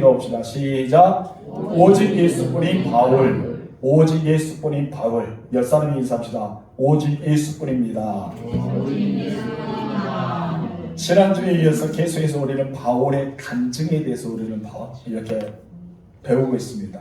읽어봅시다. 시작. 오직 예수뿐인 바울. 오직 예수뿐인 바울. 몇 사람이 인사합시다. 오직 예수뿐입니다. 지난주에 이어서 계속해서 우리는 바울의 간증에 대해서 우리는 이렇게 배우고 있습니다.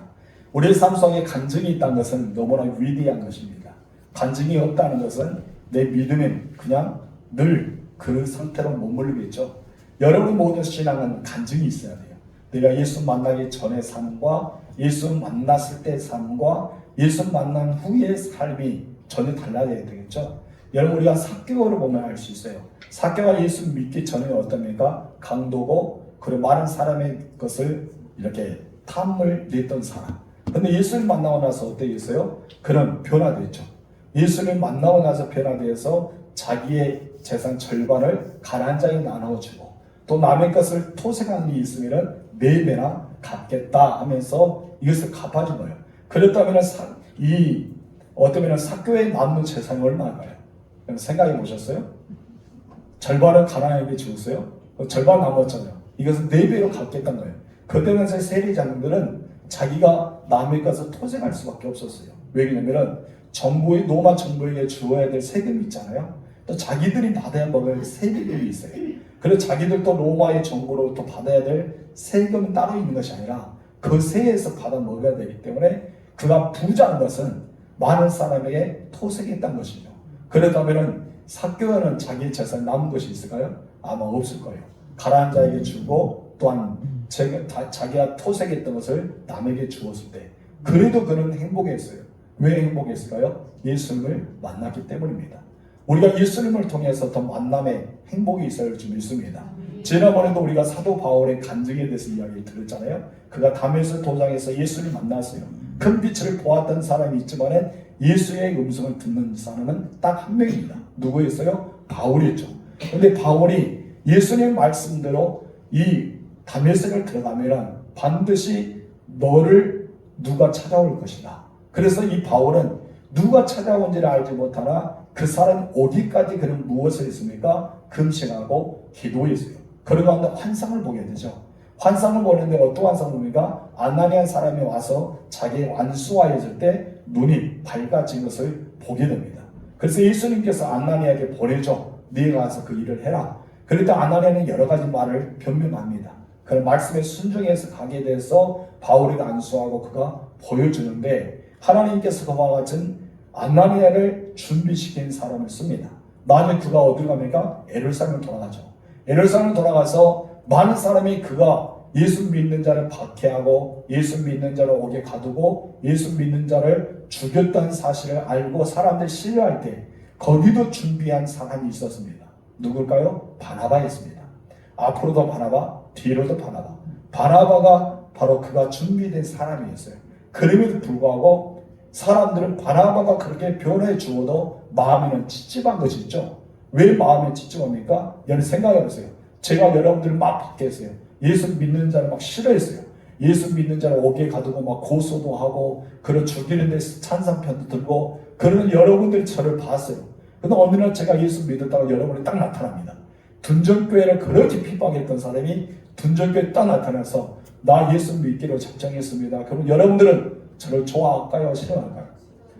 우리의 삶 속에 간증이 있다는 것은 너무나 위대한 것입니다. 간증이 없다는 것은 내 믿음은 그냥 늘 그 상태로 머물르겠죠. 여러분의 모든 신앙은 간증이 있어야 돼요. 내가 예수 만나기 전의 삶과 예수 만났을 때의 삶과 예수 만난 후의 삶이 전혀 달라야 되겠죠. 여러분, 우리가 삭개오를 보면 알 수 있어요. 삭개오가 예수 믿기 전에 어떻습니까? 강도고 그리고 많은 사람의 것을 이렇게 탐을 냈던 사람. 근데 예수를 만나고 나서 어땠어요? 그는 변화됐죠. 예수를 만나고 나서 변화되어서 자기의 재산 절반을 가난한 자에게 나눠주고 또 남의 것을 토색한 일이 있으면 4배나 갚겠다 하면서 이것을 갚아준 거예요. 그렇다면 어쩌면 삭개오에 남는 재산이 얼마일까요? 생각해 보셨어요? 절반은 가난하게 주었어요. 절반 남았잖아요. 이것은 4배로 갚겠다는 거예요. 그때는 세리장들은 자기가 남의 것을 토색할 수밖에 없었어요. 왜냐하면 로마 정부에게 주어야 될 세금이 있잖아요. 또 자기들이 받아야 먹을 세금이 있어요. 그래서 자기들도 로마의 정부로부터 받아야 될 세금은 따로 있는 것이 아니라 그 세에서 받아 먹어야 되기 때문에 그가 부자인 것은 많은 사람에게 토색했던 것이죠. 그렇다면 삭개오는 자기의 재산 남은 것이 있을까요? 아마 없을 거예요. 가난한 자에게 주고 또한 자기가 토색했던 것을 남에게 주었을 때 그래도 그는 행복했어요. 왜 행복했을까요? 예수님을 만났기 때문입니다. 우리가 예수님을 통해서 더 만남의 행복이 있어야 줄 믿습니다. 지난번에도 우리가 사도 바울의 간증에 대해서 이야기를 들었잖아요. 그가 다메섹 도상에서 예수를 만났어요. 큰 빛을 보았던 사람이 있지만 예수의 음성을 듣는 사람은 딱 한 명입니다. 누구였어요? 바울이었죠. 그런데 바울이 예수님의 말씀대로 이 다메섹을 들어가면 반드시 너를 누가 찾아올 것이다. 그래서 이 바울은 누가 찾아온지를 알지 못하나 그 사람이 오기까지 그는 무엇을 했습니까? 금식하고 기도했어요. 그런 가운데 환상을 보게 되죠. 환상을 보는데 어떤 환상을 봅니까? 아나니아 사람이 와서 자기 완수하였을 때 눈이 밝아진 것을 보게 됩니다. 그래서 예수님께서 아나니아에게 보내줘. 네가 가서 그 일을 해라. 그럴 때 아나니아는 여러 가지 말을 변명합니다. 그 말씀에 순종해서 가게 돼서 바울이 안수하고 그가 보여주는데 하나님께서 그와 같은 아나니아를 준비시킨 사람을 씁니다. 나중에 그가 어디로 갑니까? 예루살렘으로 돌아가죠. 예루살렘으로 돌아가서 많은 사람이 그가 예수 믿는 자를 박해하고 예수 믿는 자를 옥에 가두고 예수 믿는 자를 죽였다는 사실을 알고 사람들 신뢰할 때 거기도 준비한 사람이 있었습니다. 누굴까요? 바나바였습니다. 앞으로도 바나바, 뒤로도 바나바. 바나바가 바로 그가 준비된 사람이었어요. 그럼에도 불구하고 사람들은 바나바가 그렇게 변해 주어도 마음에는 찝찝한 것이 있죠. 왜 마음에 찝찝합니까? 여러분 생각해보세요. 제가 여러분들을 막 박해했어요. 예수 믿는 자를 막 싫어했어요. 예수 믿는 자를 옥에 가두고 막 고소도 하고 그런 죽이는데 찬상편도 들고 그러는 여러분들이 저를 봤어요. 근데 어느 날 제가 예수 믿었다가 여러분이 딱 나타납니다. 둔전교회를 그렇게 핍박했던 사람이 둔전교회에 딱 나타나서 나 예수 믿기로 작정했습니다. 그럼 여러분들은 저를 좋아할까요? 싫어할까요?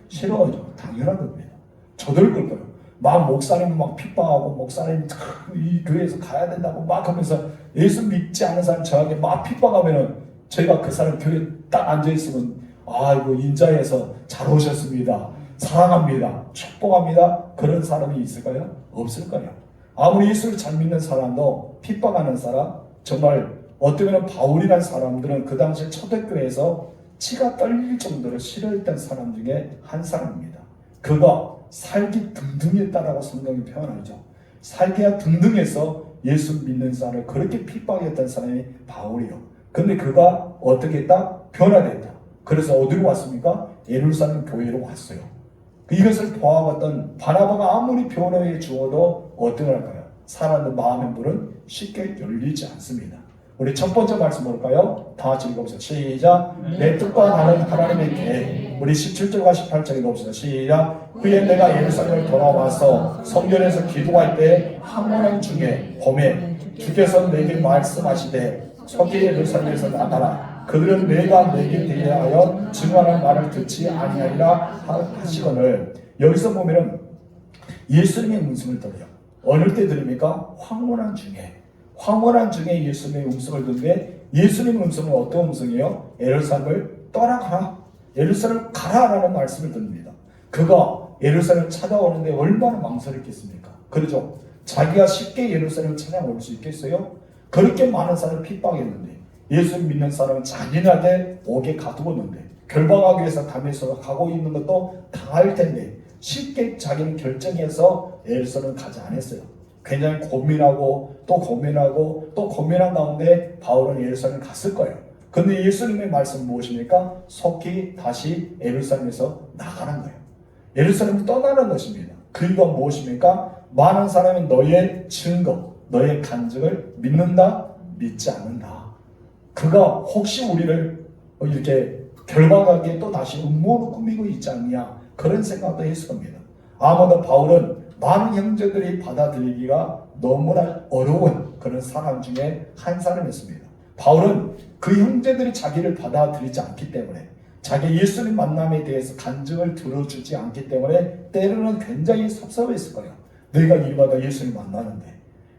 싫어하죠. 당연한 겁니다. 저들 걸 거예요. 막 목사님 막 핍박하고 목사님 이 교회에서 가야 된다고 막 하면서 예수 믿지 않는 사람 저에게 막 핍박하면은 제가 그 사람 교회에 딱 앉아있으면 아이고 인자해서 잘 오셨습니다. 사랑합니다. 축복합니다. 그런 사람이 있을까요? 없을 거예요. 아무리 예수를 잘 믿는 사람도 핍박하는 사람 정말 어쩌면 바울이라는 사람들은 그 당시 초대교회에서 치가 떨릴 정도로 싫어했던 사람 중에 한 사람입니다. 그가 살기 등등했다라고 성경이 표현하죠. 살기가 등등해서 예수 믿는 사람을 그렇게 핍박했던 사람이 바울이요. 근데 그가 어떻게 했다? 변화됐다. 그래서 어디로 왔습니까? 예루살렘 교회로 왔어요. 이것을 보아봤던 바나바가 아무리 변호해 주어도 어떻게 할까요? 사람의 마음의 문은 쉽게 열리지 않습니다. 우리 첫 번째 말씀 볼까요? 다 같이 읽어보세요. 시작. 내 뜻과 나는 하나님의 계획. 우리 17절과 18절 읽어봅시다. 시작. 후에 내가 예루살렘을 돌아와서 성전에서 기도할 때 항원한 중에 봄에 주께서 내게 말씀하시되 속히 예루살렘에서 나가라. 그들은 내가 내게 대하여 증언하는 말을 듣지 아니하리라 하시거늘. 여기서 보면은 예수님의 음성을 들어요. 어느 때 들립니까? 황혼한 중에 예수님의 음성을 듣는데, 예수님의 음성은 어떤 음성이에요? 예루살렘을 떠나가라, 예루살렘 가라라는 말씀을 듣습니다. 그가 예루살렘을 찾아오는데 얼마나 망설였겠습니까? 그렇죠? 자기가 쉽게 예루살렘을 찾아올 수 있겠어요? 그렇게 많은 사람을 핍박했는데, 예수 믿는 사람은 자기네한테 오게 가두었는데, 결박하기 위해서 담에서 가고 있는 것도 당할 텐데 쉽게 자기는 결정해서 예루살렘을 가지 않았어요. 굉장히 고민하고 또 고민하고 또 고민한 가운데 바울은 예루살렘을 갔을 거예요. 근데 예수님의 말씀은 무엇입니까? 속히 다시 예루살렘에서 나가는 거예요. 예루살렘을 떠나는 것입니다. 그 이유가 무엇입니까? 많은 사람이 너의 증거, 너의 간증을 믿는다, 믿지 않는다. 그가 혹시 우리를 이렇게 결박하게 또 다시 음모로 꾸미고 있지 않냐, 그런 생각도 했을 겁니다. 아마도 바울은 많은 형제들이 받아들이기가 너무나 어려운 그런 사람 중에 한 사람이었습니다. 바울은 그 형제들이 자기를 받아들이지 않기 때문에, 자기 예수님 만남에 대해서 간증을 들어주지 않기 때문에 때로는 굉장히 섭섭했을 거예요. 내가 일마다 예수님 만나는데,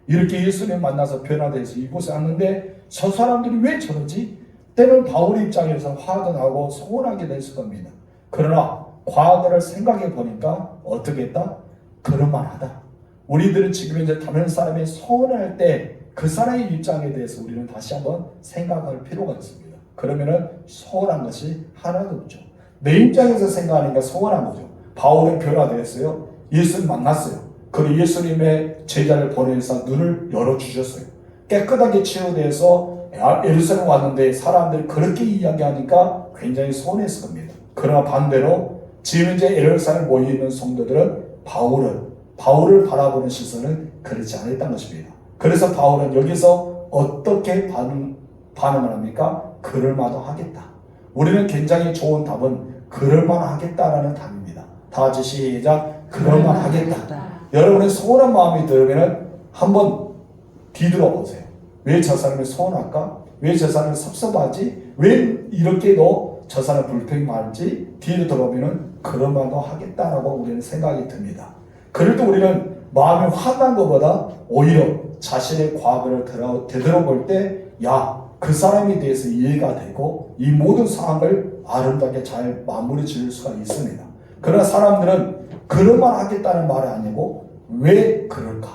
이렇게 예수님 만나서 변화돼서 이곳에 왔는데 저 사람들이 왜 저러지? 때는 바울의 입장에서 화도 나고 서운하게 됐을 겁니다. 그러나 과거를 생각해 보니까 어떻게 했다? 그럴만하다. 우리들은 지금 이제 다른 사람이 서운할 때 그 사람의 입장에 대해서 우리는 다시 한번 생각할 필요가 있습니다. 그러면은 서운한 것이 하나도 없죠. 내 입장에서 생각하니까 서운한 거죠. 바울은 변화되었어요. 예수님 만났어요. 그리고 예수님의 제자를 보내서 눈을 열어주셨어요. 깨끗하게 치유돼서 예루살렘 왔는데 사람들이 그렇게 이야기하니까 굉장히 서운했을 겁니다. 그러나 반대로 지금 이제 예루살렘 모여있는 성도들은 바울을 바라보는 시선은 그렇지 않았다는 것입니다. 그래서 바울은 여기서 어떻게 반응을 합니까? 그럴만도 하겠다. 우리는 굉장히 좋은 답은 그럴만하겠다라는 답입니다. 다 같이 시작. 그럴만하겠다. 여러분의 서운한 마음이 들으면 한번 뒤돌아 보세요. 왜 저 사람이 서운할까? 왜 저 사람이 섭섭하지? 왜 이렇게도 저 사람 불평이 많지? 뒤로 돌아보면 그럴만도 하겠다라고 우리는 생각이 듭니다. 그래도 우리는 마음이 화난 것보다 오히려 자신의 과거를 되돌아볼 때, 그 사람에 대해서 이해가 되고 이 모든 상황을 아름답게 잘 마무리 지을 수가 있습니다. 그러나 사람들은 그럴만 하겠다는 말이 아니고, 왜 그럴까?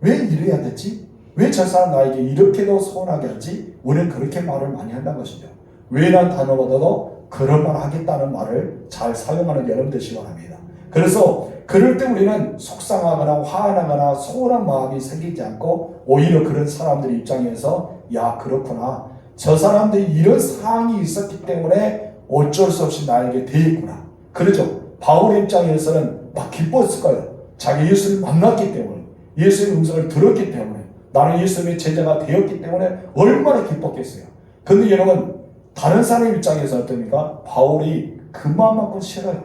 왜 이래야 되지? 왜 저 사람 나에게 이렇게도 서운하게 하지? 우리는 그렇게 말을 많이 한다는 것이죠. 왜란 단어보다도 그럴만 하겠다는 말을 잘 사용하는 여러분 되시기 바랍니다. 그래서 그럴 때 우리는 속상하거나 화나거나 서운한 마음이 생기지 않고, 오히려 그런 사람들의 입장에서 그렇구나, 저 사람들이 이런 상황이 있었기 때문에 어쩔 수 없이 나에게 대했구나. 그렇죠? 바울의 입장에서는 막 기뻤을 거예요. 자기 예수를 만났기 때문에, 예수의 음성을 들었기 때문에, 나는 예수님의 제자가 되었기 때문에 얼마나 기뻤겠어요. 근데 여러분, 다른 사람의 입장에서 어떻습니까? 바울이 그 마음만큼 싫어요.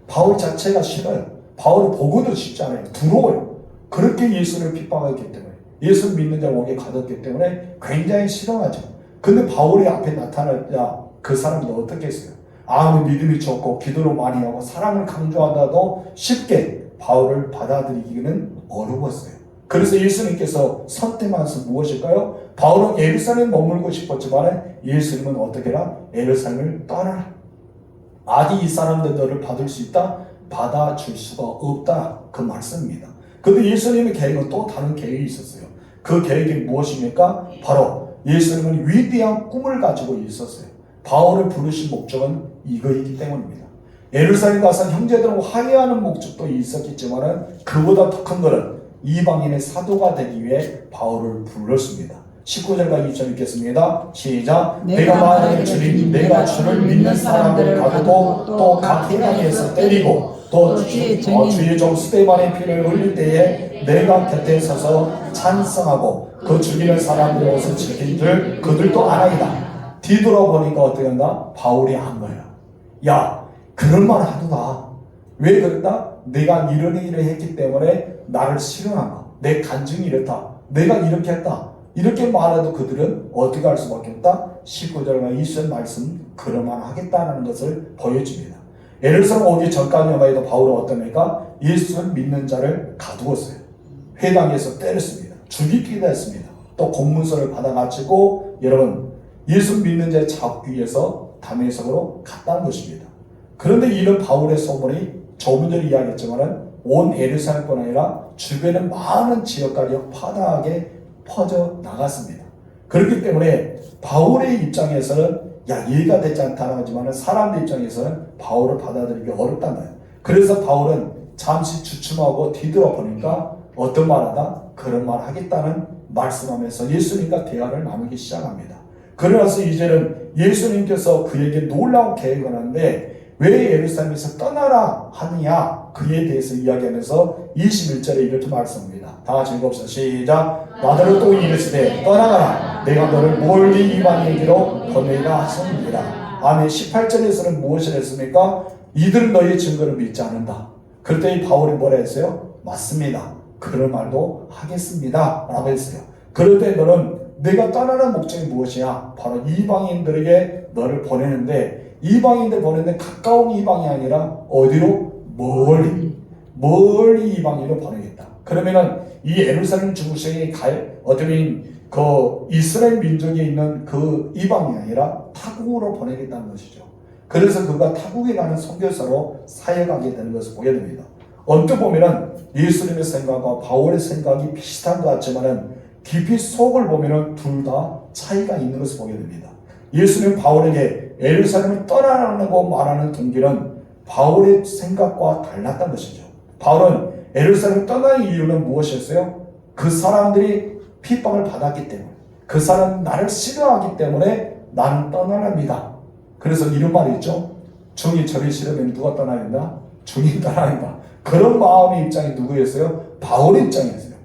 바울 자체가 싫어요. 바울을 보고도 싶지 않아요. 두려워요. 그렇게 예수를 핍박했기 때문에, 예수 믿는 자 목에 가뒀기 때문에 굉장히 싫어하죠. 근데 바울이 앞에 나타나자 그 사람도 어떻게 했어요? 아무리 믿음이 좋고 기도를 많이 하고 사랑을 강조하다도 쉽게 바울을 받아들이기는 어려웠어요. 그래서 예수님께서 선택한 것은 무엇일까요? 바울은 예루살렘에 머물고 싶었지만 예수님은 어떻게 해라? 예루살렘을 떠나라. 아직 이 사람들 너를 받을 수 있다? 받아줄 수가 없다. 그 말씀입니다. 그런데 예수님의 계획은 또 다른 계획이 있었어요. 그 계획이 무엇입니까? 바로 예수님은 위대한 꿈을 가지고 있었어요. 바울을 부르신 목적은 이거이기 때문입니다. 예루살렘 가서 형제들과 화해하는 목적도 있었겠지만 그보다 더 큰 것은 이방인의 사도가 되기 위해 바울을 불렀습니다. 19절과 20절 읽겠습니다. 시작. 내가 말하는 주님, 내가 주를 믿는 사람들을 가두고 또 각 회당에서 때리고 또 주의 종 스데반의 피를 흘릴 때에 내가 곁에 서서 찬성하고 그 죽이는 사람들의 옷을 지킨 줄 그들도 아나이다. 뒤돌아보니까 어떻게 한다? 바울이 한 거예요. 그럴만 하도다. 왜 그랬다? 내가 이런 일을 했기 때문에 나를 싫어한 거, 내 간증이 이렇다, 내가 이렇게 했다, 이렇게 말해도 그들은 어떻게 할 수밖에 없다? 19절과 20절 말씀 그러만 하겠다는 것을 보여줍니다. 예루살렘 오기 전까지만 해도 바울은 어떠합니까? 예수를 믿는 자를 가두었어요. 회당에서 때렸습니다. 죽이기도 했습니다. 또 공문서를 받아가지고 여러분 예수 믿는 자를 잡기 위해서 다메섹으로 갔다는 것입니다. 그런데 이런 바울의 소문이 조금 전에 이야기했지만 온 예루살렘뿐 아니라 주변의 많은 지역까지 파다하게 퍼져 나갔습니다. 그렇기 때문에 바울의 입장에서는 이해가 되지 않다는 하지만 사람들 입장에서는 바울을 받아들이기 어렵단 말이에요. 그래서 바울은 잠시 주춤하고 뒤돌아보니까 어떤 말하다? 그런 말 하겠다는 말씀하면서 예수님과 대화를 나누기 시작합니다. 그러면서 이제는 예수님께서 그에게 놀라운 계획을 하는데 왜 예루살렘에서 떠나라 하느냐 그에 대해서 이야기하면서 21절에 이렇게 말씀합니다. 다 같이 읽읍시다. 시작. 나더러 또 이르시되 떠나가라 내가 너를 멀리 이방인에게로 보내리라 하셨느니라. 아멘. 18절에서는 무엇을 했습니까? 이들은 너희의 증거를 믿지 않는다. 그랬더니 바울이 뭐라 했어요? 맞습니다. 그런 말도 하겠습니다 라고 했어요. 그럴 때 너는 내가 떠나는 목적이 무엇이냐? 바로 이방인들에게 너를 보내는데 이방인들 보내는데 가까운 이방이 아니라 어디로? 멀리 이방인으로 보내겠다. 그러면은 이 예루살렘 중심에 갈 어쩌면 그 이스라엘 민족에 있는 그 이방이 아니라 타국으로 보내겠다는 것이죠. 그래서 그가 타국에 가는 선교사로 사역하게 되는 것을 보게 됩니다. 언뜻 보면은 예수님의 생각과 바울의 생각이 비슷한 것 같지만은 깊이 속을 보면은 둘 다 차이가 있는 것을 보게 됩니다. 예수님 바울에게 예루살렘을 떠나라고 말하는 동기는 바울의 생각과 달랐던 것이죠. 바울은 예루살렘을 떠나는 이유는 무엇이었어요? 그 사람들이 핍박을 받았기 때문에, 그 사람은 나를 싫어하기 때문에 나는 떠나랍니다. 그래서 이런 말이 있죠. 중이 저를 싫으면 누가 떠나야 된다? 중이 떠나야 된다. 그런 마음의 입장이 누구였어요? 바울의 입장이었어요.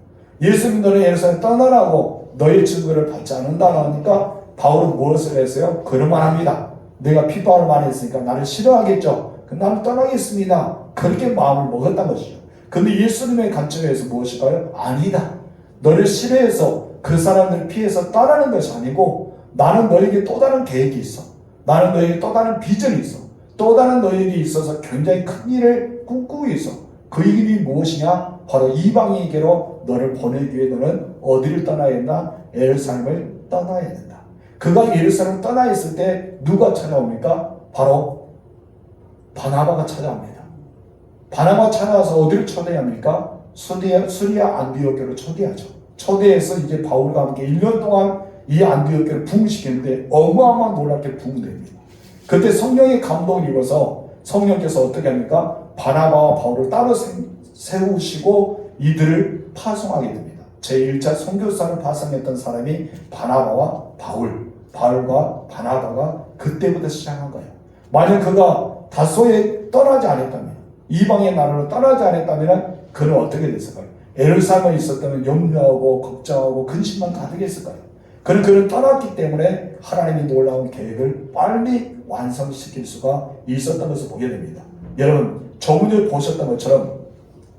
예수님 너는 예루살렘 떠나라고 너의 증거를 받지 않는다 하니까 바울은 무엇을 했어요? 그런 말 합니다. 내가 핍박을 많이 했으니까 나를 싫어하겠죠. 나는 떠나겠습니다. 그렇게 마음을 먹었단 것이죠. 근데 예수님의 관점에서 무엇일까요? 아니다. 너를 싫어해서 그 사람들을 피해서 떠나는 것이 아니고 나는 너에게 또 다른 계획이 있어. 나는 너에게 또 다른 비전이 있어. 또 다른 너에게 있어서 굉장히 큰 일을 꿈꾸고 있어. 그 일이 무엇이냐? 바로 이방인에게로 너를 보내기 위해 너는 어디를 떠나야 된다? 예루살렘을 떠나야 된다. 그가 예루살렘을 떠나 있을 때 누가 찾아옵니까? 바로 바나바가 찾아옵니다. 바나바가 찾아와서 어디를 초대합니까? 수리아 안디옥교로 초대하죠. 초대해서 이제 바울과 함께 1년 동안 이 안디옥교를 부흥시키는데 어마어마한 놀랍게 부흥됩니다. 그때 성령의 감동을 입어서 성령께서 어떻게 합니까? 바나바와 바울을 따로 세우시고 이들을 파송하게 됩니다. 제1차 선교사를 파송했던 사람이 바나바와 바울과 바나바가 그때부터 시작한 거예요. 만약 그가 다소에 떠나지 않았다면, 이방의 나라로 떠나지 않았다면 그는 어떻게 됐을까요? 예루살렘에 있었다면 염려하고 걱정하고 근심만 가득했을까요? 그는 떠났기 때문에 하나님이 놀라운 계획을 빨리 완성시킬 수가 있었던 것을 보게 됩니다. 여러분, 조금 전에 보셨던 것처럼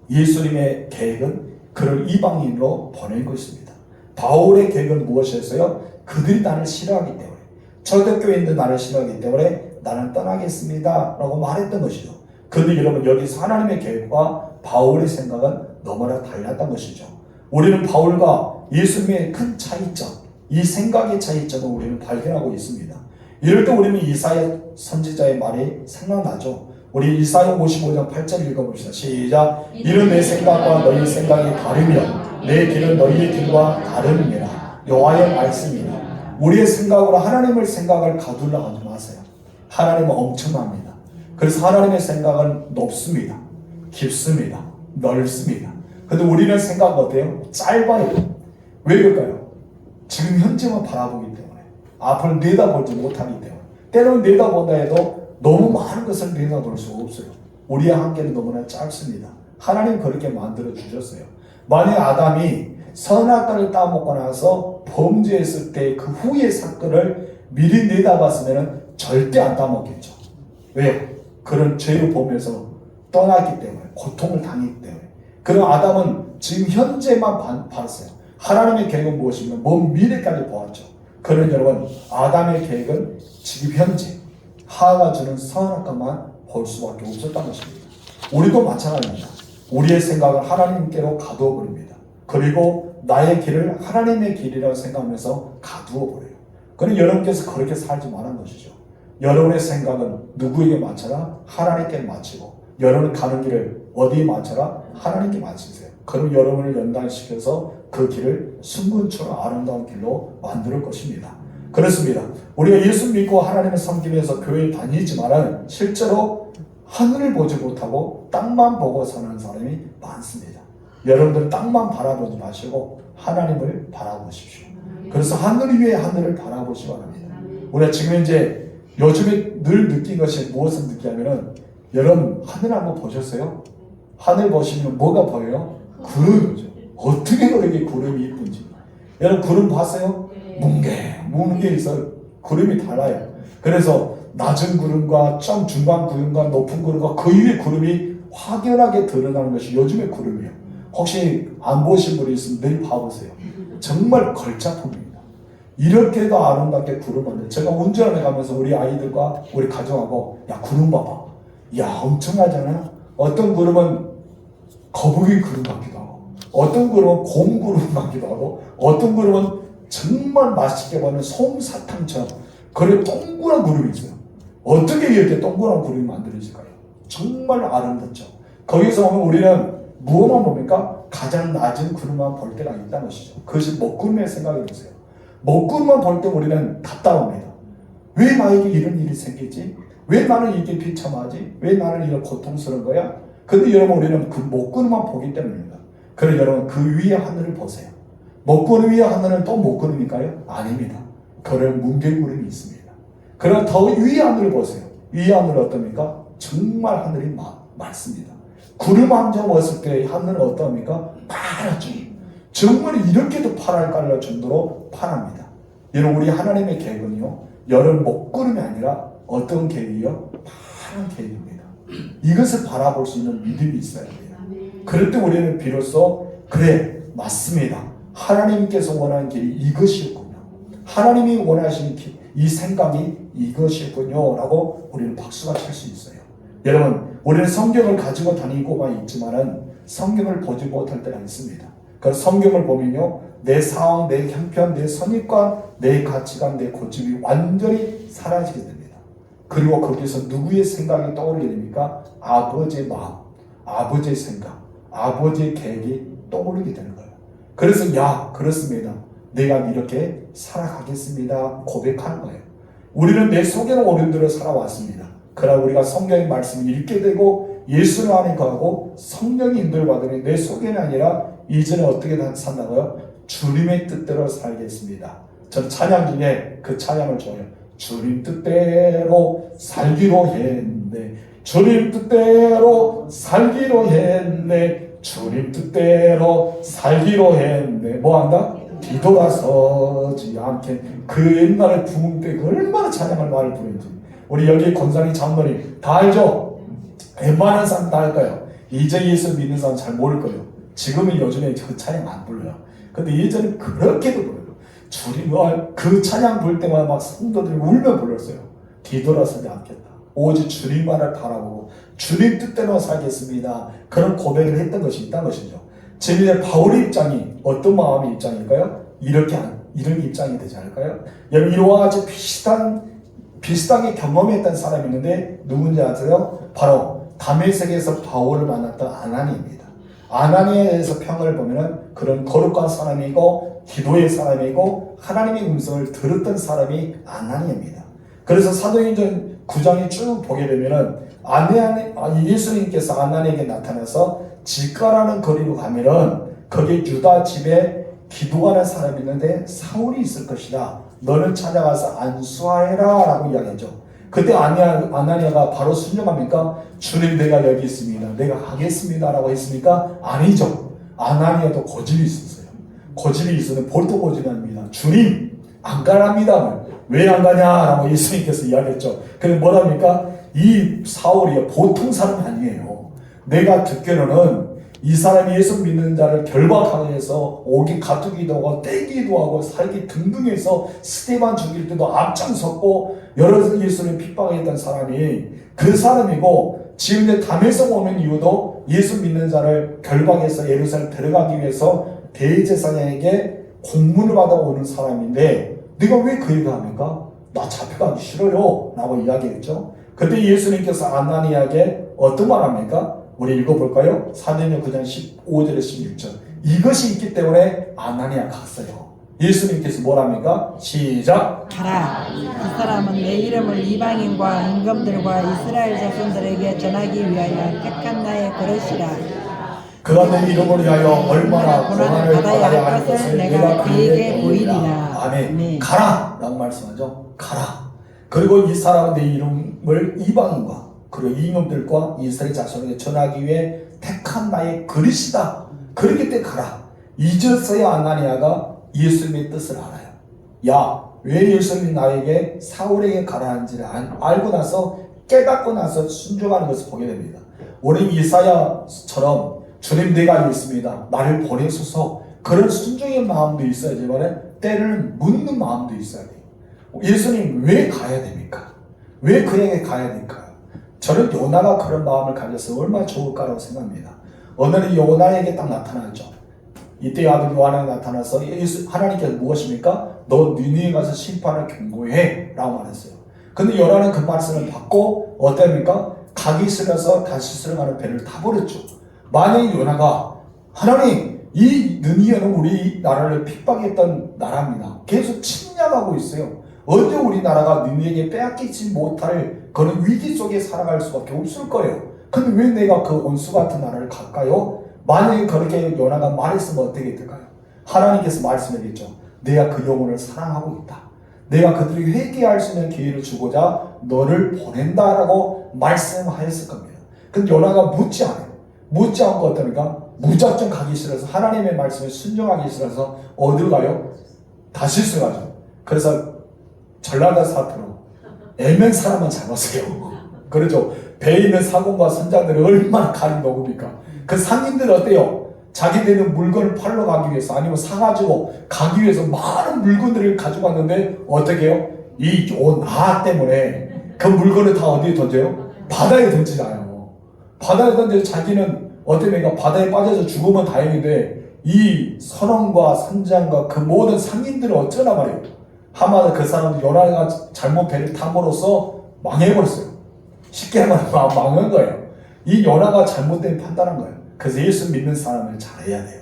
예수님의 계획은 그를 이방인으로 보낸 것입니다. 바울의 계획은 무엇이었어요? 그들이 나를 싫어하기 때문에, 초대교회인들 나를 싫어하기 때문에 나는 떠나겠습니다 라고 말했던 것이죠. 그런데 여러분, 여기서 하나님의 계획과 바울의 생각은 너무나 달랐던 것이죠. 우리는 바울과 예수님의 큰 차이점, 이 생각의 차이점을 우리는 발견하고 있습니다. 이럴 때 우리는 이사야 선지자의 말이 생각나죠. 우리 이사야 55장 8절 읽어봅시다. 시작. 이는 내 생각과 너희 생각이 다르며 내 길은 너희의 길과 다름이니라. 여호와의 말씀이라. 우리의 생각으로 하나님의 생각을 가두려 하지 마세요. 하나님은 엄청납니다. 그래서 하나님의 생각은 높습니다. 깊습니다. 넓습니다. 그런데 우리는 생각 어때요? 짧아요. 왜 그럴까요? 지금 현재만 바라보기 때문에, 앞을 내다보지 못하기 때문에, 때로는 내다본다 해도 너무 많은 것을 내다볼 수가 없어요. 우리의 한계는 너무나 짧습니다. 하나님 그렇게 만들어 주셨어요. 만약 아담이 선악과를 따먹고 나서 범죄했을 때 그 후의 사건을 미리 내다봤으면 절대 안 따먹겠죠. 왜요? 그런 죄를 보면서 떠났기 때문에, 고통을 당했기 때문에. 그럼 아담은 지금 현재만 봤어요. 하나님의 계획은 무엇이며 먼 미래까지 보았죠. 그런 여러분, 아담의 계획은 지금 현재 하나가 주는 선악과만 볼 수밖에 없었다는 것입니다. 우리도 마찬가지입니다. 우리의 생각을 하나님께로 가두어 버립니다. 그리고 나의 길을 하나님의 길이라고 생각하면서 가두어 버려요. 그럼 여러분께서 그렇게 살지 말라는 것이죠. 여러분의 생각은 누구에게 맞춰라? 하나님께 맞추고, 여러분 가는 길을 어디에 맞춰라? 하나님께 맞추세요. 그럼 여러분을 연단시켜서 그 길을 순금처럼 아름다운 길로 만들 것입니다. 그렇습니다. 우리가 예수 믿고 하나님을 섬기기 위해서 교회에 다니지만 실제로 하늘을 보지 못하고 땅만 보고 사는 사람이 많습니다. 여러분들 땅만 바라보지 마시고 하나님을 바라보십시오. 그래서 하늘 위에 하늘을 바라보시기 바랍니다. 우리가 지금 이제 요즘에 늘 느낀 것이 무엇을 느끼냐면은, 여러분 하늘 한번 보셨어요? 하늘 보시면 뭐가 보여요? 구름이죠. 어떻게 그렇게 구름이 예쁜지. 여러분 구름 봤어요? 뭉게 있어요. 구름이 달라요. 그래서 낮은 구름과 좀 중간 구름과 높은 구름과 그 위에 구름이 확연하게 드러나는 것이 요즘의 구름이에요. 혹시 안 보신 분이 있으면 내일 봐보세요. 정말 걸작품입니다. 이렇게도 아름답게 구름 만들. 제가 운전을 가면서 우리 아이들과 우리 가정하고, 야 구름 봐봐. 야 엄청나잖아요. 어떤 구름은 거북이 구름 같기도 하고, 어떤 구름은 곰 구름 같기도 하고, 어떤 구름은 정말 맛있게 보는 솜사탕처럼 그런 동그란 구름이 있어요. 어떻게 이렇게 동그란 구름이 만들어질까요? 정말 아름답죠. 거기서 보면 우리는 무엇만 봅니까? 가장 낮은 구름만 볼 때가 있다는 것이죠. 그것이 먹구름의 생각이 드세요. 먹구름만 볼 때 우리는 답답합니다. 왜 나에게 이런 일이 생기지? 왜 나는 이게 비참하지? 왜 나는 이런 고통스러운 거야? 근데 여러분 우리는 그 먹구름만 보기 때문입니다. 그래서 여러분 그 위에 하늘을 보세요. 먹구름 위에 하늘은 또 먹구름일까요? 아닙니다. 그런 뭉게구름이 있습니다. 그럼 더 위에 하늘을 보세요. 위에 하늘은 어떻습니까? 정말 하늘이 맑습니다. 구름 한 점 왔을 때 하늘은 어떠합니까? 파랗죠. 정말 이렇게도 파랄 깔릴 정도로 파랍니다. 여러분 우리 하나님의 계획은요, 여름 먹구름이 아니라 어떤 계획이요? 파란 계획입니다. 이것을 바라볼 수 있는 믿음이 있어야 돼요. 그럴 때 우리는 비로소 그래 맞습니다. 하나님께서 원하는 길이 이것이었군요. 하나님이 원하시는 길, 이 생각이 이것이었군요 라고 우리는 박수가 칠 수 있어요. 여러분 우리는 성경을 가지고 다니고만 있지만은 성경을 보지 못할 때가 있습니다. 그 성경을 보면요, 내 상황, 내 형편, 내 선입관, 내 가치관, 내 고집이 완전히 사라지게 됩니다. 그리고 거기서 누구의 생각이 떠오르게 됩니까? 아버지의 마음, 아버지의 생각, 아버지의 계획이 떠오르게 되는 거예요. 그래서 야 그렇습니다. 내가 이렇게 살아가겠습니다 고백하는 거예요. 우리는 내 속에는 어른들을 살아왔습니다. 그러나 우리가 성경의 말씀을 읽게 되고 예수를 안에 거하고 성령이 인도를 받으니 내 속에는 아니라 이제는 어떻게 산다고요? 주님의 뜻대로 살겠습니다. 저는 찬양 중에 그 찬양을 좋아해요. 주님 뜻대로 살기로 했네. 주님 뜻대로 살기로 했네. 주님 뜻대로 살기로 했네. 뭐 한다? 뒤돌아서지 않게. 그 옛날에 부흥 때 얼마나 찬양을 많이 부르는지. 우리 여기 권상희 장로님 다 알죠? 웬만한 사람 다 알까요? 이제 예수 믿는 사람 잘 모를 거예요. 지금은 요즘에 그 찬양 안 불러요. 근데 예전에 그렇게도 불러요. 주님 그 찬양 부를 때마다 막 성도들이 울며 불렀어요. 뒤돌아서지 않겠다. 오직 주님만을 바라보고 주님 뜻대로 살겠습니다. 그런 고백을 했던 것이 있다는 것이죠. 지금 바울의 입장이 어떤 마음의 입장일까요? 이런 입장이 되지 않을까요? 여러분 이와 같이 비슷하게 경험했던 사람이 있는데 누군지 아세요? 바로 다메섹에서 바울을 만났던 아나니입니다. 아나니에서 평을 보면은 그런 거룩한 사람이고 기도의 사람이고 하나님의 음성을 들었던 사람이 아나니입니다. 그래서 사도행전 9장에 쭉 보게 되면은 예수님께서 아나니에게 나타나서 직가라는 거리로 가면은 거기에 유다 집에 기도하는 사람이 있는데 사울이 있을 것이다. 너는 찾아가서 안수하여라 라고 이야기하죠. 그때 아나니아가 바로 순종합니까? 주님 내가 여기 있습니다. 내가 하겠습니다 라고 했습니까? 아니죠. 아나니아도 고집이 있었어요. 고집이 있으면 볼도 고집이 아닙니다. 주님 안 가랍니다. 왜 안 가냐라고 예수님께서 이야기했죠. 근데 뭐랍니까? 이 사울이 보통 사람이 아니에요. 내가 듣기로는 이 사람이 예수 믿는 자를 결박하기 위해서 오기 가두기도 하고 떼기도 하고 살기 등등 해서 스테반 죽일 때도 앞장섰고 여러 예수를 핍박했던 사람이 그 사람이고, 지금 이제 담에서 오는 이유도 예수 믿는 자를 결박해서 예루살렘 들어가기 위해서 대제사장에게 공문을 받아오는 사람인데, 네가 왜 그 얘기를 합니까? 나 잡혀가기 싫어요 라고 이야기했죠. 그때 예수님께서 아나니아에게 어떤 말 합니까? 우리 읽어볼까요? 사도행전 9장 15절에 16절. 이것이 있기 때문에 아나니아 갔어요. 예수님께서 뭐랍니까? 시작! 가라. 이 사람은 내 이름을 이방인과 임금들과 이스라엘 자손들에게 전하기 위하여 택한 나의 그릇이라. 그가 내 이름을 위하여 얼마나 고난을 받아야 할 것을 내가 그에게 보이리라. 아멘. 네. 가라! 라고 말씀하죠. 가라. 그리고 이 사람은 내 이름을 이방인과 그리고 임금들과 이스라엘 자손에게 전하기 위해 택한 나의 그릇이다. 그렇기 때문에 가라. 이제서야 아나니아가 예수님의 뜻을 알아요. 야, 왜 예수님이 나에게 사울에게 가라 한지를 알고 나서 깨닫고 나서 순종하는 것을 보게 됩니다. 우리 이사야처럼 주님 내가 있습니다. 나를 보내소서. 그런 순종의 마음도 있어야지만 때로는 묻는 마음도 있어야 돼요. 예수님 왜 가야 됩니까? 왜 그에게 가야 될까요? 저는 요나가 그런 마음을 가져서 얼마나 좋을까라고 생각합니다. 오늘은 요나에게 딱 나타나죠. 이때 아들 요한에게 나타나서 하나님께서 무엇입니까? 너 니느웨에 가서 심판을 경고해 라고 말했어요. 근데 요나는 그 말씀을 받고 어땠습니까? 가기 싫어서 다시스로 가는 배를 타버렸죠. 만약에 요나가 하나님, 이 느니웨는 우리 나라를 핍박했던 나라입니다. 계속 침략하고 있어요. 언제 우리나라가 니느웨에게 빼앗기지 못할 그런 위기 속에 살아갈 수밖에 없을 거예요. 근데 왜 내가 그 원수 같은 나라를 갈까요? 만약에 그렇게 요나가 말했으면 어떻게 될까요? 하나님께서 말씀하겠죠. 내가 그 영혼을 사랑하고 있다. 내가 그들에게 회개할 수 있는 기회를 주고자 너를 보낸다라고 말씀하였을 겁니다. 근데 요나가 묻지 않아요. 묻지 않고 어떠니까? 무작정 가기 싫어서 하나님의 말씀에 순종하기 싫어서 어디로 가요? 다시스 가죠. 그래서 전라도 사투로 애면 사람만 잡았어요. 그렇죠. 배에 있는 사공과 선장들이 얼마나 간이 녹으니까. 그 상인들은 어때요? 자기들은 물건을 팔러 가기 위해서 아니면 사가지고 가기 위해서 많은 물건들을 가지고 왔는데 어떻게 해요? 이 요나 때문에 그 물건을 다 어디에 던져요? 바다에 던지잖아요. 바다에 던져 자기는 어때니까 바다에 빠져서 죽으면 다행인데 이 선원과 선장과 그 모든 상인들은 어쩌나 말이에요. 하마다 그 사람들 요나가 잘못 배를 탐으로써 망해버렸어요. 쉽게 말하면 망한 거예요. 이 요나가 잘못된 판단한 거예요. 그래서 예수 믿는 사람을 잘해야 돼요.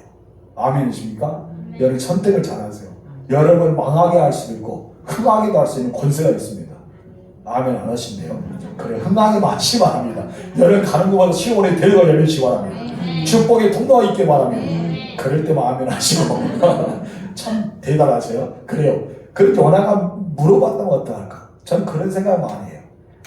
아멘이십니까? 여러분 선택을 잘하세요. 여러분을 망하게 할 수도 있고 흥하게도 할 수 있는 권세가 있습니다. 아멘 안 하신대요? 그래, 흥하게 마시기 바랍니다. 여러분 가는 곳마다 시온에 데려가 열리시기 바랍니다. 축복의 통로가 있게 바랍니다. 그럴 때만 아멘 하시고 참 대단하세요. 그래요. 그렇게 요나가 물어봤다면 어떡할까? 전 그런 생각 많이 해요.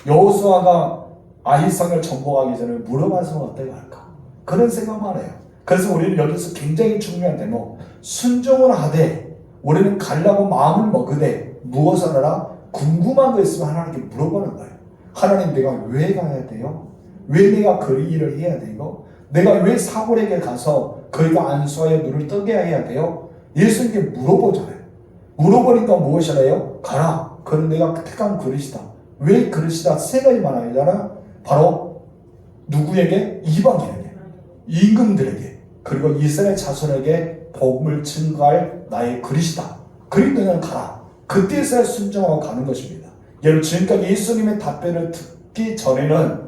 여호수아가 아이성을 정복하기 전에 물어봤으면 어떡할까? 그런 생각만 해요. 그래서 우리는 여기서 굉장히 중요한 대목, 순종을 하되 우리는 가려고 마음을 먹으되 무엇을 하라? 궁금한 거 있으면 하나님께 물어보는 거예요. 하나님, 내가 왜 가야 돼요? 왜 내가 그 일을 해야 돼요? 내가 왜 사울에게 가서 그에게 안수하여 눈을 뜨게 해야 돼요? 예수님께 물어보잖아요. 물어보니까 무엇이래요? 가라. 그는 내가 택한 그릇이다. 왜 그릇이다? 세 가지만 아니잖아. 바로 누구에게? 이방인에게, 임금들에게, 그리고 이스라엘 자손에게 복음을 증거할 나의 그릇이다. 그리고 너는 가라. 그때서야 순종하고 가는 것입니다. 여러분, 지금까지 예수님의 답변을 듣기 전에는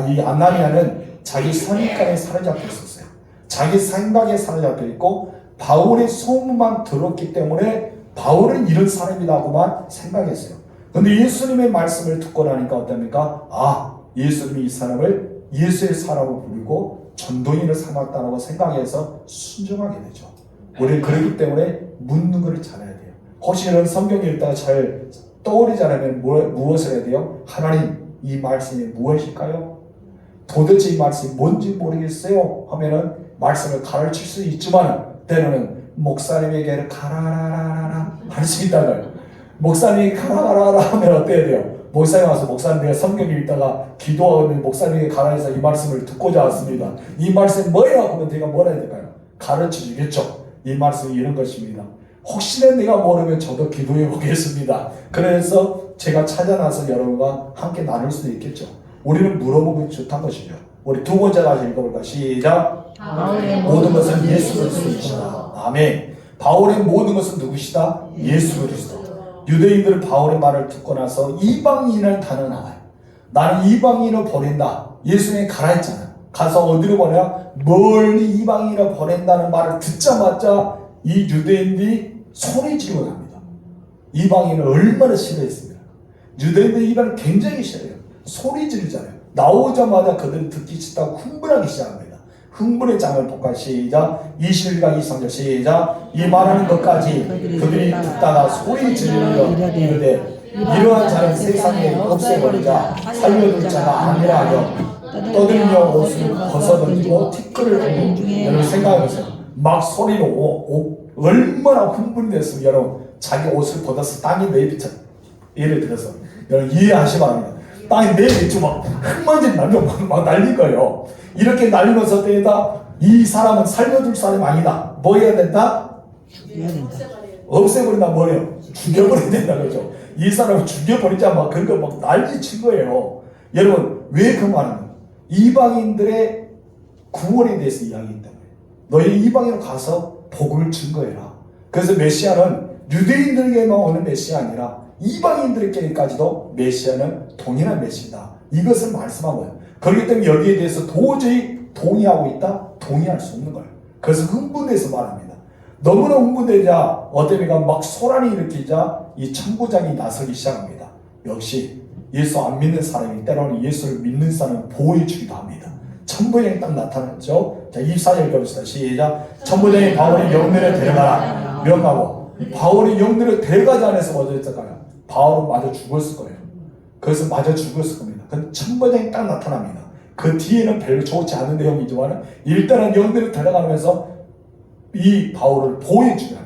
이 아나니아는 자기 선입관에 사로잡혀 있었어요. 자기 생각에 사로잡혀 있고 바울의 소문만 들었기 때문에 바울은 이런 사람이라고만 생각했어요. 그런데 예수님의 말씀을 듣고 나니까 어떻습니까? 예수님이 이 사람을 예수의 사람으로 부르고 전도인을 삼았다고 생각해서 순종하게 되죠. 우리는 그렇기 때문에 묻는 것을 잘해야 돼요. 혹시 이런 성경 읽다가 잘 떠오르지 않으면 무엇을 해야 돼요? 하나님, 이 말씀이 무엇일까요? 도대체 이 말씀이 뭔지 모르겠어요 하면은 말씀을 가르칠 수 있지만 때로는 목사님에게 가라라라라 할 수 있다고요. 목사님이 가라라라 하면 어때야 돼요? 목사님 와서 목사님 내가 성경 읽다가 기도하는 목사님에게 가라해서 이 말씀을 듣고자 왔습니다. 이 말씀 뭐예요? 그러면 내가 뭐라 해야 될까요? 가르쳐 주겠죠. 이 말씀이 이런 것입니다. 혹시나 내가 모르면 저도 기도해 보겠습니다. 그래서 제가 찾아나서 여러분과 함께 나눌 수도 있겠죠. 우리는 물어보기 좋다는 것이죠. 우리 두 번째 다시 읽어볼까? 시작. 바울의 모든 것은 예수 그리스도이시다. 아멘. 바울의 모든 것은 누구시다? 예수 그리스도. 유대인들 바울의 말을 듣고 나서 이방인을 단언하나요? 나는 이방인을 보낸다. 예수님이 가라 했잖아요. 가서 어디로 보내냐? 멀리 이방인을 보낸다는 말을 듣자마자 이 유대인들이 소리 지르고 납니다. 이방인을 얼마나 싫어했습니까? 유대인들이 이방인을 굉장히 싫어해요. 소리 지르잖아요. 나오자마자 그들이 듣기 싫다고 흥분하기 시작합니다. 흥분의 장을 볼까? 시작. 21강 23절 시작. 이 말하는 것까지 그들이 듣다가 소리 지르며 이르되 이러한 자는 세상에 없애버리자 살려둘 자가 아니라 하여 떠들며 옷을 벗어던지고 티끌을 하고 여러분 생각해보세요. 막 소리로 얼마나 흥분됐으면 여러분 자기 옷을 벗어서 땅에 내비쳐 예를 들어서 여러분 이해하시 바랍니다. 땅에 내비쳐 막 흙먼지 날면 막 날릴 거예요. 이렇게 날리면서 때에다 이 사람은 살려줄 사람이 아니다. 뭐 해야 된다? 죽여야 된다. 없애버린다 뭐래요? 죽여버려야 된다 그러죠. 이 사람을 죽여버리자 막 그거 막 난리 친 거예요. 여러분 왜 그 말은 이방인들의 구원에 대해서 이야기했기 때문에 너희 이방인으로 가서 복을 증거해라. 그래서 메시아는 유대인들에게만 오는 메시아 아니라 이방인들에게까지도 메시아는 동일한 메시아다. 이것을 말씀한 거예요. 그렇기 때문에 여기에 대해서 도저히 동의하고 있다? 동의할 수 없는 거예요. 그래서 흥분해서 말합니다. 너무나 흥분되자 어때니까 막 소란이 일으키자 이 천부장이 나서기 시작합니다. 역시 예수 안 믿는 사람이 때로는 예수를 믿는 사람을 보호해주기도 합니다. 천부장이 딱 나타났죠. 자 24절 읽어봅시다. 시작. 천부장이 바울이 영내를 데려가라 명하고 바울이 영내를 데려가지 않아서 어디 했을까요? 바울은 마저 죽었을 거예요. 그래서 마저 죽었을 겁니다. 그 천부장이 딱 나타납니다. 그 뒤에는 별로 좋지 않은 내용이지만 일단은 영내를 데려가면서 이 바울을 보호해주잖아요.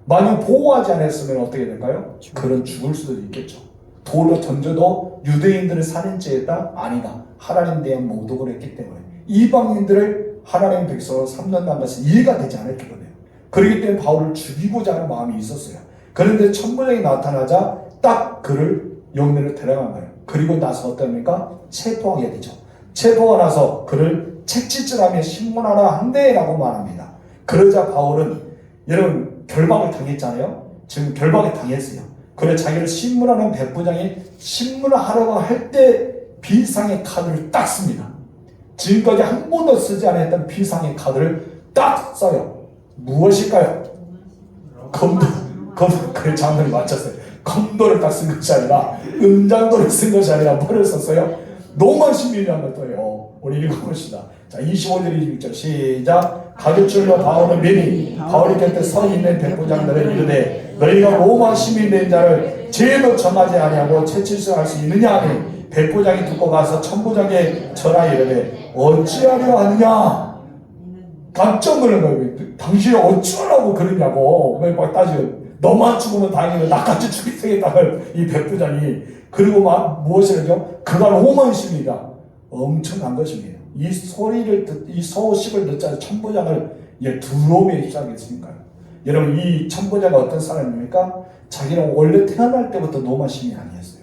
만약 보호하지 않았으면 어떻게 될까요? 그는 죽을 수도 있겠죠. 돌로 던져도 유대인들을 살인죄다? 아니다. 하나님 대한 모독을 했기 때문에 이방인들을 하나님 백성으로 삼는다는 것은 이해가 되지 않았기 때문에 그렇기 때문에 바울을 죽이고자 하는 마음이 있었어요. 그런데 천부장이 나타나자 딱 그를 영내를 데려간 거예요. 그리고 나서 어떻습니까? 체포하게 되죠. 체포가 나서 그를 책짓질하며 신문하라 한대라고 말합니다. 그러자 바울은 여러분 결박을 당했잖아요. 지금 결박을 당했어요. 그래 자기를 신문하는 백부장이 신문을 하려고 할 때 비상의 카드를 딱 씁니다. 지금까지 한 번도 쓰지 않았던 비상의 카드를 딱 써요. 무엇일까요? 검도. 그 장면을 맞췄어요. 검도를 딱 쓴 것이 아니라 은장도를 쓴 것이 아니라 뭐를 썼어요? 로마 시민이라는 것도요. 우리 읽어봅시다. 자 25절 26절 시작. 가죽줄로 바울은 매니 바울이 곁에 서 있는 백부장들을 이르되 너희가 로마 시민 된 자를 죄도 정하지 아니하고 채칠수할 수 있느냐 하니 백부장이 듣고 가서 천부장에게 전하 이르되 어찌하려 하느냐. 깜짝 놀란 거예요. 당신이 어찌하라고 그러냐고. 왜 막 따지고 너만 죽으면 다행이고 나같이 죽이 되겠다는 이 백부장이. 그리고 막 무엇을 하죠? 그가 로마 시민이다. 엄청난 것입니다. 이 소리를 이 소식을 듣자 천부장을 두려움에 시작했으니까요. 여러분 이 천부장은 어떤 사람입니까? 자기는 원래 태어날 때부터 로마 시민이 아니었어요.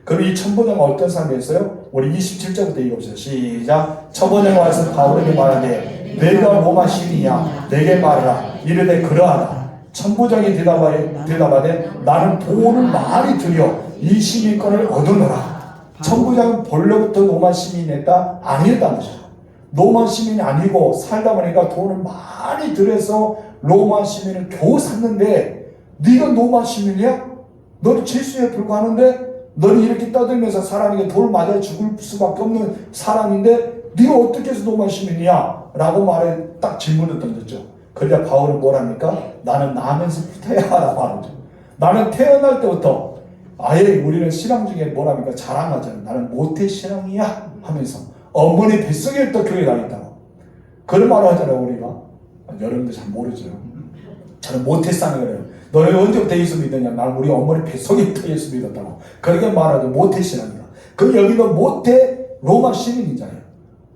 그럼 이 천부장은 어떤 사람이었어요? 우리 27절부터 읽어보세요. 시작. 천부장이 와서 바울에게 말하되 내가 로마 시민이야 내게 말하라. 이르되 그러하다. 천부장이 대답하되 나는 돈을 많이 들여 이 시민권을 얻으노라. 천부장은 본래부터 로마 시민이었다? 아니었다는 것이죠. 로마 시민이 아니고 살다 보니까 돈을 많이 들여서 로마 시민을 겨우 샀는데 네가 로마 시민이야? 너는 죄수에 불과하는데 너는 이렇게 떠들면서 사람에게 돌 맞아 죽을 수밖에 없는 사람인데 네가 어떻게 해서 로마 시민이야? 라고 말해 딱 질문을 던졌죠. 그러자 바울은 뭐랍니까? 나는 나면서부터야 라고 하죠. 나는 태어날 때부터 아예 우리는 신앙 중에 뭐랍니까? 자랑하잖아요. 나는 모태신앙이야 하면서 어머니 뱃속에부터 교회 다녔다고 그런 말을 하잖아요. 우리가 여러분들 잘 모르죠. 저는 모태신앙이에요. 너희 언제부터 예수 믿느냐? 난 우리 어머니 뱃속에부터 예수 믿었다고. 그렇게 말하죠. 모태 신앙이다. 그 여기는 모태 로마 시민이잖아요.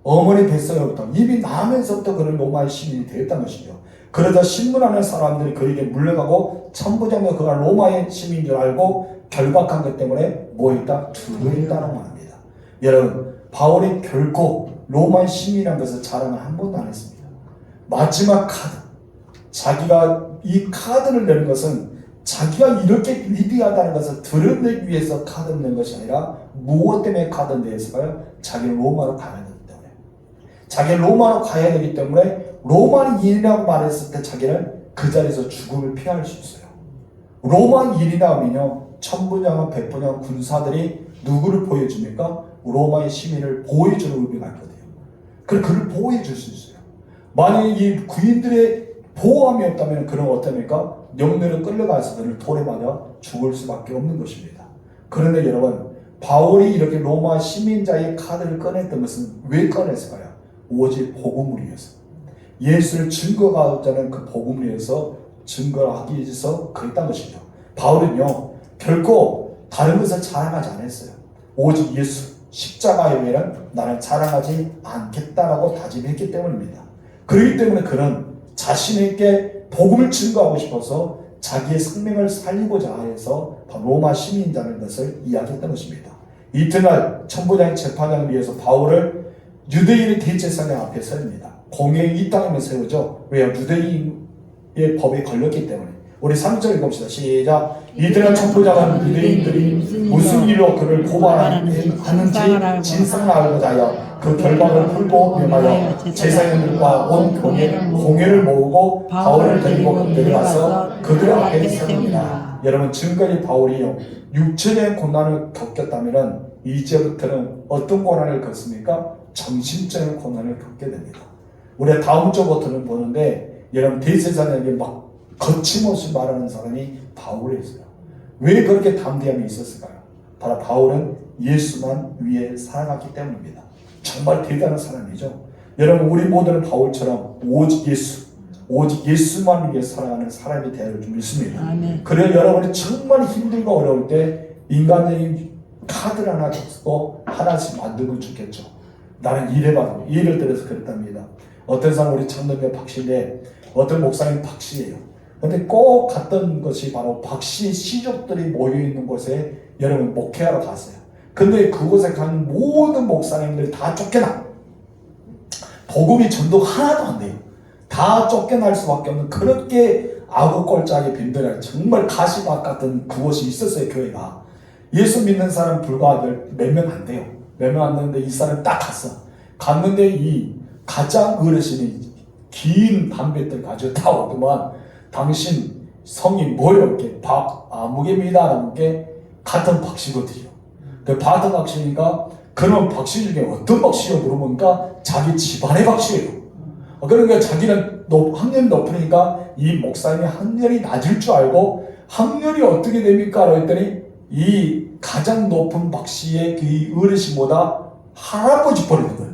어머니 뱃속에부터 입이 나면서부터 그런 로마의 시민이 되었다는 것이죠. 그러자 신문하는 사람들이 그에게 물려가고 천부장도 그가 로마의 시민인 줄 알고 결박한 것 때문에 뭐했다? 두려했다는 말입니다. 여러분, 바울이 결코 로마의 시민이라는 것을 자랑을 한 번도 안 했습니다. 마지막 카드, 자기가 이 카드를 내는 것은 자기가 이렇게 위대하다는 것을 드러내기 위해서 카드를 낸 것이 아니라 무엇 때문에 카드를 냈을까요? 자기는 로마로 가야 되기 때문에. 자기는 로마로 가야 되기 때문에 로마인이라고 말했을 때 자기는 그 자리에서 죽음을 피할 수 있어요. 로마인이라 하면요, 천부장과 백부장 군사들이 누구를 보여줍니까? 로마의 시민을 보호해주는 의미가 있거든요. 그래서 그를 보호해줄 수 있어요. 만약에 이 군인들의 보호함이 없다면 그런 어떻습니까? 영내로 끌려가서 그를 돌에 맞아 죽을 수밖에 없는 것입니다. 그런데 여러분, 바울이 이렇게 로마 시민자의 카드를 꺼냈던 것은 왜 꺼냈을까요? 오직 복음을 위해서. 예수를 증거하자는 그 복음을 위해서 증거하기 위해서 그랬던 것이죠. 바울은요, 결코 다른 것을 자랑하지 않았어요. 오직 예수, 십자가의 외에는 나는 자랑하지 않겠다라고 다짐했기 때문입니다. 그렇기 때문에 그는 자신에게 복음을 증거하고 싶어서 자기의 생명을 살리고자 해서 로마 시민이라는 것을 이야기했던 것입니다. 이튿날 천부장의 재판장을 위해서 바울을 유대인의 대제사장 앞에 세웁니다. 공회의 이 땅에 세우죠. 왜요? 유대인의 법에 걸렸기 때문에. 우리 3절 읽읍시다. 시작. 이들은 천부장은 유대인들이 무슨 일로 그를 고발하는지 진상을 알고자 하여 그 결박을 풀고 명하여 제사장들과 온 공회를 모으고 바울을 데리고 내려와서 그들 앞에 세웁니다. 여러분, 지금까지 바울이요, 육체의 고난을 겪었다면 이제부터는 어떤 고난을 겪습니까? 정신적인 고난을 겪게 됩니다. 우리가 다음 주부터는 보는데, 여러분, 대제사장에게 막 거침없이 말하는 사람이 바울이었어요. 왜 그렇게 담대함이 있었을까요? 바로 바울은 예수만 위해 살아갔기 때문입니다. 정말 대단한 사람이죠. 여러분, 우리 모두는 바울처럼 오직 예수만 위해 살아가는 사람이 되어야 좀 믿습니다. 그래야 여러분이 정말 힘들고 어려울 때 인간적인 카드를 하나 적고 하나씩 만들면 좋겠죠. 나는 이래봐도 예를 들어서 그랬답니다. 어떤 사람, 우리 창동의 박씨인데 어떤 목사님 박씨예요. 근데 꼭 갔던 것이 바로 박씨 시족들이 모여있는 곳에 여러분 목회하러 갔어요. 근데 그곳에 간 모든 목사님들 다 쫓겨나. 복음이 전도 하나도 안 돼요. 다 쫓겨날 수밖에 없는 그렇게 아구꼴짝이 빈들어 정말 가시밭 같은 그곳이 있었어요. 교회가. 예수 믿는 사람 불과 몇 명 안 돼요. 몇 명 안 되는데 이 사람 딱 갔어. 갔는데 이 가장 어르신이 긴 담뱃들 가지고 다 오더만, 당신 성이 뭐예요? 이렇게 박아무개입니다. 라는 게 같은 박씨거든요. 그 같은 박씨니까 그러면 박씨 중에 어떤 박씨요? 물어보니까 자기 집안의 박씨예요. 그러니까 자기는 학년이 높으니까 이 목사님이 학년이 낮을 줄 알고 학년이 어떻게 됩니까? 라고 했더니 이 가장 높은 박씨의 그 어르신보다 할아버지 뻘이는 거예요.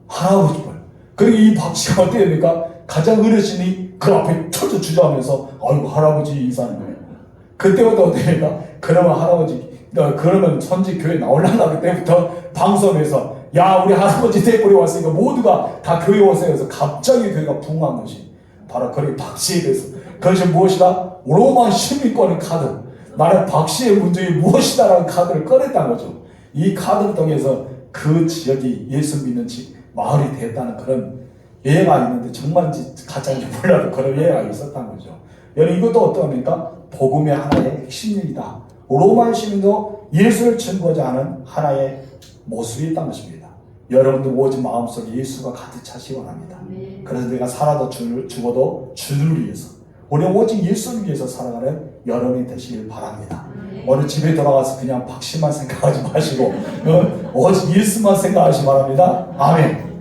할아버지 뻘. 그리고 이 박씨가 어떻게 됩니까? 가장 어르신이 그 앞에 쳐져 주저하면서 아이고 할아버지 인사하는 거예요. 그때부터 어떻게 됩니까? 그러면 할아버지, 그러면 선지 교회 나오려나 그때부터 방송에서 야 우리 할아버지 대꾸리 왔으니까 모두가 다 교회 오세요 해서 갑자기 교회가 붕한 것이 바로 그런 박씨에 대해서. 그것이 무엇이다? 로마 시민권의 카드. 나는 박씨의 문제이 무엇이다라는 카드를 꺼냈다는 거죠. 이 카드를 통해서 그 지역이 예수 믿는 마을이 됐다는 그런 예가 있는데, 정말인지 가짜인지 몰라도 그런 예가 있었다는 거죠. 여러분, 이것도 어떠합니까? 복음의 하나의 핵심이다. 로마 시민도 예수를 증거하지 않은 하나의 모습이 있다는 것입니다. 여러분들 오직 마음속에 예수가 가득 차시기 원합니다. 그래서 내가 살아도 죽어도 주를 위해서, 우리 오직 예수를 위해서 살아가는 여러분이 되시길 바랍니다. 오늘 집에 돌아가서 그냥 박씨만 생각하지 마시고 오직 예수만 생각하시기 바랍니다. 아멘.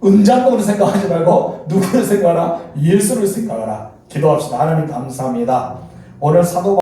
은장으로 생각하지 말고 누구를 생각하라? 예수를 생각하라. 기도합시다. 하나님 감사합니다. 오늘 사도